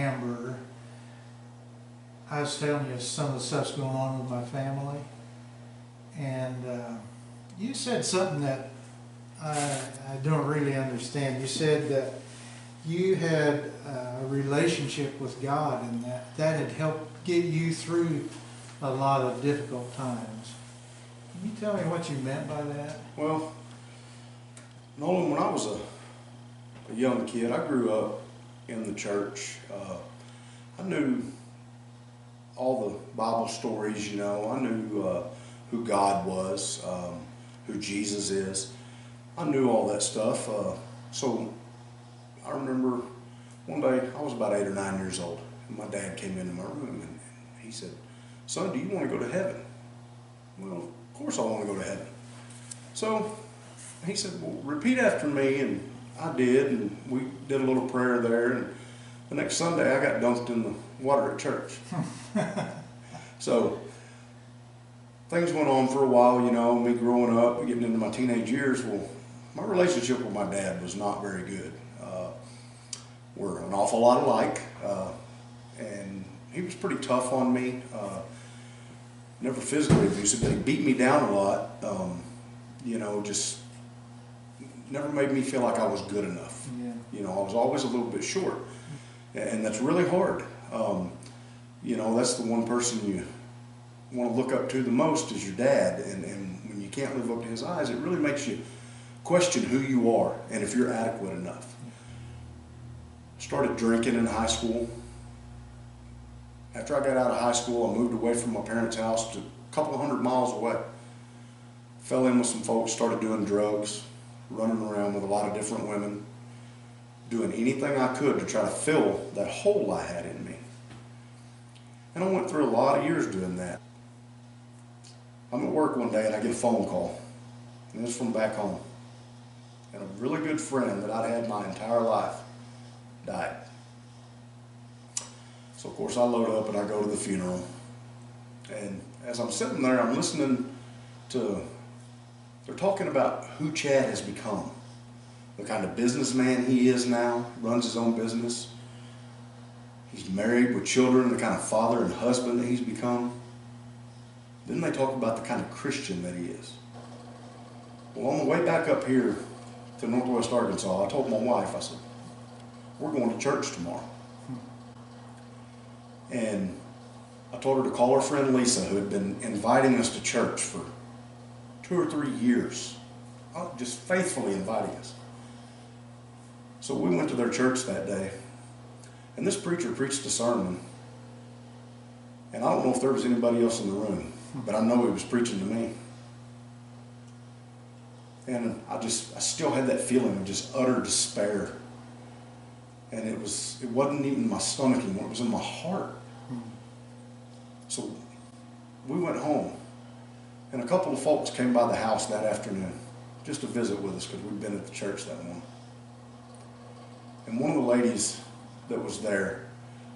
Amber, I was telling you some of the stuff's going on with my family, and you said something that I don't really understand. You said that you had a relationship with God, and that had helped get you through a lot of difficult times. Can you tell me what you meant by that? Well, Nolan, when I was a young kid, I grew up in the church. I knew all the Bible stories, you know. I knew who God was, who Jesus is. I knew all that stuff. So I remember one day, I was about 8 or 9 years old, and my dad came into my room and he said, "Son, do you want to go to heaven?" Well, of course I want to go to heaven. So he said, "Well, repeat after me," and I did, and we did a little prayer there, and the next Sunday I got dunked in the water at church. So things went on for a while, you know, me growing up, getting into my teenage years. Well, my relationship with my dad was not very good. We're an awful lot alike, and he was pretty tough on me. Never physically abusive, but he beat me down a lot. You know, just never made me feel like I was good enough. Yeah. You know, I was always a little bit short, and that's really hard. You know, that's the one person you want to look up to the most is your dad, and when you can't live up to his eyes, it really makes you question who you are and if you're adequate enough. Started drinking in high school. After I got out of high school, I moved away from my parents' house to a couple of 100 miles away. Fell in with some folks, started doing drugs, running around with a lot of different women, doing anything I could to try to fill that hole I had in me. And I went through a lot of years doing that. I'm at work one day and I get a phone call, and it's from back home. And a really good friend that I'd had my entire life died. So of course I load up and I go to the funeral. And as I'm sitting there, I'm listening to, they're talking about who Chad has become, the kind of businessman he is now, runs his own business. He's married with children, the kind of father and husband that he's become. Then they talk about the kind of Christian that he is. Well, on the way back up here to Northwest Arkansas, I told my wife, I said, "We're going to church tomorrow." And I told her to call her friend Lisa, who had been inviting us to church for 2 or 3 years, just faithfully inviting us. So we went to their church that day, and this preacher preached a sermon, and I don't know if there was anybody else in the room, but I know he was preaching to me. And I still had that feeling of just utter despair. And it wasn't even in my stomach anymore, it was in my heart. So we went home, and a couple of folks came by the house that afternoon just to visit with us because we'd been at the church that morning. And one of the ladies that was there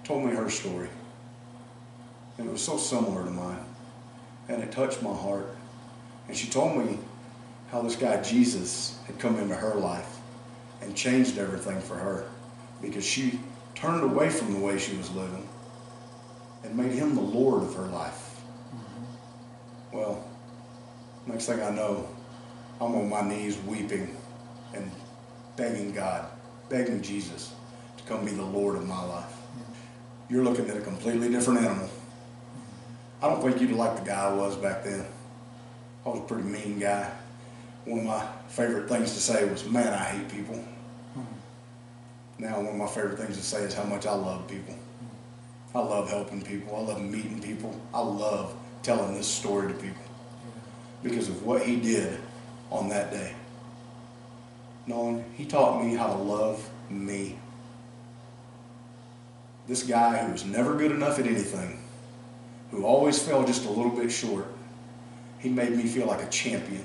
told me her story. And it was so similar to mine. And it touched my heart. And she told me how this guy Jesus had come into her life and changed everything for her because she turned away from the way she was living and made him the Lord of her life. Well, next thing I know, I'm on my knees weeping and begging God, begging Jesus to come be the Lord of my life. You're looking at a completely different animal. I don't think you'd like the guy I was back then. I was a pretty mean guy. One of my favorite things to say was, "Man, I hate people." Now one of my favorite things to say is how much I love people. I love helping people. I love meeting people. I love telling this story to people because of what he did on that day. Nolan, he taught me how to love me. This guy who was never good enough at anything, who always fell just a little bit short, he made me feel like a champion.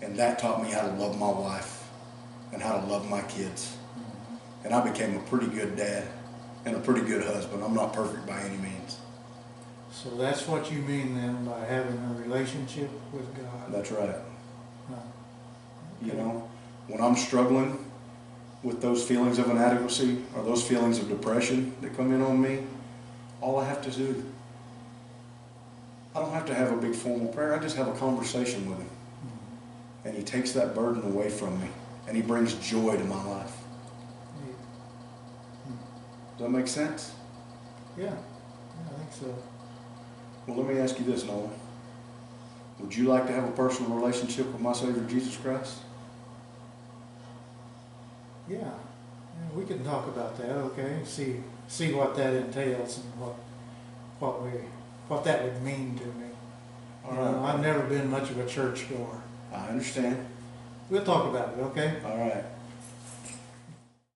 And that taught me how to love my wife and how to love my kids. And I became a pretty good dad and a pretty good husband. I'm not perfect by any means. So that's what you mean then by having a relationship with God? That's right. Huh. You know, when I'm struggling, with those feelings of inadequacy or those feelings of depression that come in on me, all I have to do, I don't have to have a big formal prayer. I just have a conversation with him. And he takes that burden away from me. And he brings joy to my life. Does that make sense? Yeah, I think so. Well, let me ask you this, Nolan. Would you like to have a personal relationship with my Savior Jesus Christ? Yeah, we can talk about that, okay? See what that entails and what that would mean to me. All You know, right. I've never been much of a churchgoer. I understand. We'll talk about it, okay? All right.